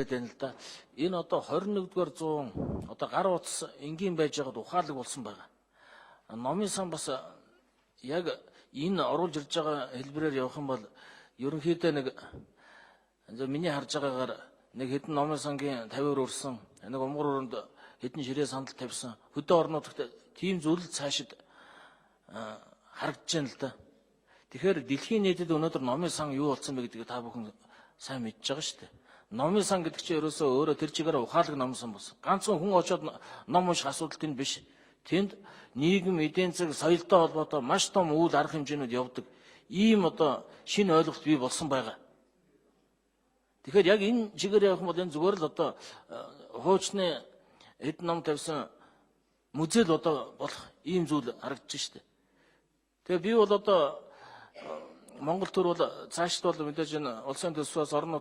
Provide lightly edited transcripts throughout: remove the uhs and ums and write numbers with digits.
байна л да. Энэ одоо 21-р зуун одоо гар утас энгийн байж байгаад ухаалаг болсон байгаа. Номын сан бас яг энэ оруулж ирж байгаа хэлбэрээр явах юм бол ерөнхийдөө нэг миний харж байгаагаар нэг хэдэн номын сангийн 50-аар өрсөн, нэг умгар өрөөнд хэдэн ширээ сандал тавьсан хөдөө орнуудад тийм зүйл цаашид харагдаж байна л да. Тэгэхээр дэлхийн нийтэд өнөөдөр номын сан юу болсон бэ гэдгийг та бүхэн сайн мэдж байгаа шүү дээ. Номын сан гэдэг чинь ерөөсөө өөрөө тэр чигээр ухаалаг номын сан болсон. Ганцхан хүн очоод ном унших асуудал тэнд биш. Тэнд нийгэм, эдийн засаг, соёлтой холбоотой маш том үйл арга хэмжээнүүд явдаг. Ийм одоо шинэ ойлголт бий болсон байгаа. Тэгэхээр яг энэ чигээр явах юм бол энэ зүгээр л одоо хуучны хэдэн ном тавьсан музей л одоо болох ийм зүйл харагдаж штэ. Тэгээ би бол одоо Монгол төр бол цаашд бол мэдээж энэ улсын төсвөөс орон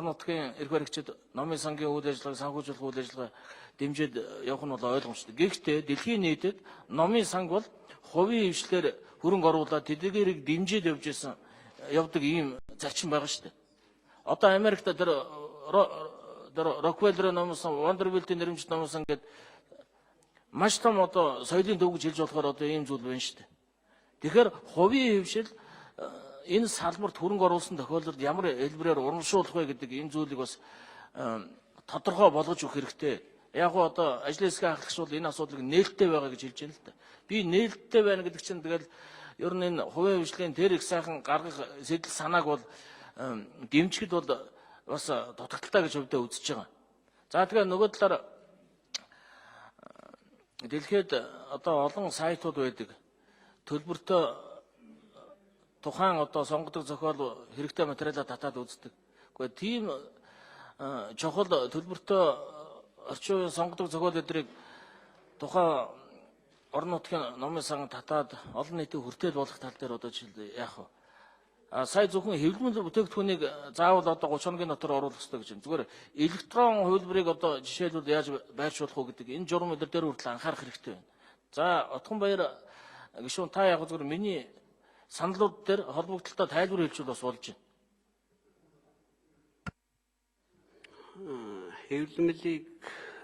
нутгийн эрх баригчид номын сангийн үйл ажиллагааг санхүүжүүлэх үйл ажиллагаа дэмжиж явах нь бол ойлгомжтой. Гэхдээ дэлхийн нийтэд номын санг бол хувийн хвшлэр хөрөнгө оруулаад тэдгээрийг дэмжиж явдаг ийм зарчим байгаа шүү дээ. Одоо Америкт тэр Рокфеллер номын сан, Вандербилтийн нэрмжит номын сан гэдэг маш том одоо соёлын төв гэж хэлж болохоор одоо ийм зүйл байна шүү дээ. Тэгэхээр хувийн хвшил энэ салбарт хөрөнгө оруулсан тохиолдолд ямар хэлбэрээр урамшуулах вэ гэдэг энэ зүйлийг бас тодорхой болгож өгөх хэрэгтэй. Яг гоо одоо ажлын хэсгийн ахлагч бол энэ асуудлыг нээлттэй байгаа гэж хэлж байна л да. Би нээлттэй байна гэдэг чинь тэгэл ер нь энэ хувийн хвшлийн тэр их сайхан гаргах сэтэл санааг бол дэмжихэд бол бас дутагдaltaа гэж хувьдаа үзэж байгаа. За тэгээ нөгөө талаар дэлхийд одоо олон сайтууд байдаг. Төлбөртөө тухайн одоо сонгодог зохиол хэрэгтэй материалаа татаад үздэг. Гэхдээ тийм чухал төлбөртөө орчин үеийн сонгодог зохиол эдрийг тухайн орон нутгийн номын сан татаад олон нийтийн хүртэл болох тал дээр одоо жишээл яах вэ? Сая зөвхөн хэвлэмэл бүтээгдэхүүнийг заавал одоо 30 хоногийн дотор оруулах хэрэгтэй гэж байна. Зүгээр электрон хувилбарыг одоо жишээлбэл яаж байршуулах вэ гэдэг энэ журам өдөр дээр хүртэл анхаарах хэрэгтэй байна. За Отгонбаяр гишүүн та яг зүгээр миний саналууд дээр холбогдлолтой тайлбар хэлчихвэл бас болж байна. Хэвлэмлийг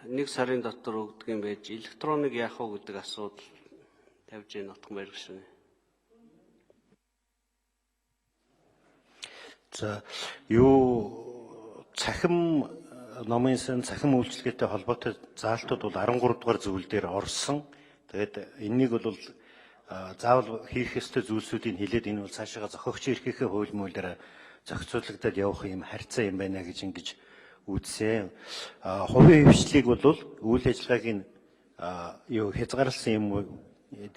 1 сарын дотор өгдөг юм байж электроныг яах вэ гэдэг асуудал тавьж байна Отгонбаяр гишүүн. За юу цахим номын сан цахим үйлчлэгээтэй холбоотой заалтууд бол 13 дугаар зөвлөл дээр орсон. Тэгээд энэнийг бол заавал хийх ёстой зүйлсүүдийг хэлээд энэ бол цаашаа зохиогчийн эрхийнхээ хууль муулиараа зохицуулагдаад явах юм харьцаа юм байна гэж ингэж үзсэн. Хувийн хвшлийг бол үйл ажиллагааг юу хязгаарласан юм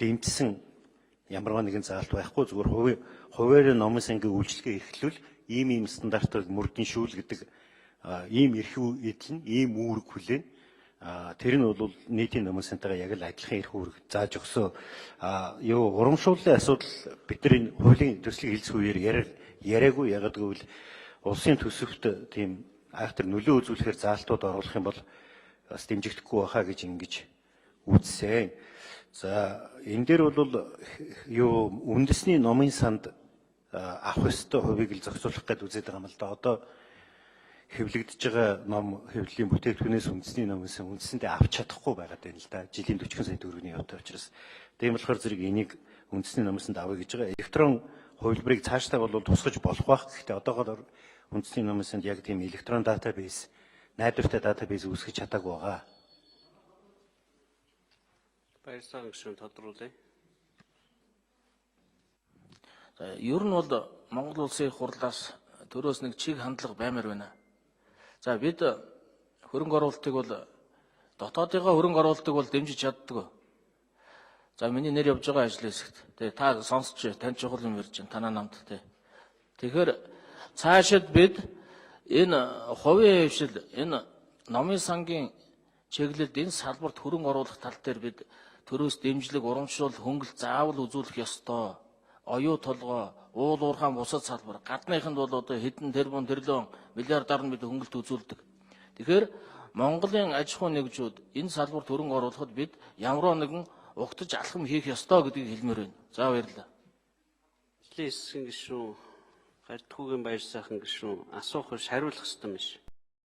дэмжсэн ямарваа нэгэн заалт байхгүй зүгээр хувиар номын сангийн үйлчлэгээ эрхлүүл ийм стандартыг мөрдөн шүүл гэдэг ийм эрх эдэл нь ийм үүрэг хүлээн тэр нь бол нийтийн номын сантайгаа яг л адилхан эрх үүрэг зааж өгсөн. Юу урамшууллын асуудал бид нар энэ хуулийн төслийг хэлцэх үеэр яриаггүй ягаад гэвэл улсын төсөвт тийм айхтар нөлөө үзүүлэхээр заалтууд оруулах юм бол бас дэмжигдэхгүй байхаа гэж ингэж үзсэн. За энэ дээр бол юу үндэсний номын санд авах ёстой хувийг л зохицуулах гэдэг үзээд байгаа юм л да. Одоо хэвлэгдэж байгаа ном хэвлэлийн бүтээгдэхүүнээс үндэсний номоос үндэсэндээ авч чадахгүй байгаад байна л да. Жилийн 40 сая төгрөгийн явтай учраас. Тийм болохоор зэрэг энийг үндэсний номоос авъя гэж байгаа. Электрон хувилбарыг цаашдаа бол тусгаж болох байх. Гэхдээ одоогоор үндэсний номоос яг тийм электрон датабейс, найдвартай датабейс үүсгэж чадаагүй байгаа. Баярлалаа гишүүн тодруулъя. Ер нь бол Монгол улсын их хурлаас төрөөс нэг чиг хандлага баймаар байна. За бид хөрөнгө оруулалтыг бол дотоодынхаа хөрөнгө оруулалтыг бол дэмжиж чаддаг. За миний нэр явж байгаа ажлын хэсэгт. Тэгээ та сонсч тань чухал юм ярьж байна танаа намд тий. Тэгэхээр цаашид бид энэ хувийн хвшил энэ номын сангийн чиглэлд энэ салбарт хөрөнгө оруулах тал дээр бид төрөөс дэмжлэг урамшуул хөнгөлт заавал үзүүлэх ёстой. Оюу толгой, уул уурхаан бусад салбар гадныханд бол одоо хэдэн тэрбум тэрлэн миллиардаар нь бид хөнгөлт үзүүлдэг. Тэгэхээр Монголын аж ахуй нэгжүүд энэ салбарт хөрөнгө оруулахад бид ямар нэгэн угтаж алхам хийх ёстой гэдгийг хэлмээр байна. За баярлалаа. Ажлын хэсгийн гишүүн Гардхүүгийн баяр сайхан гишүүн асуух хариулах ёстой юм биш.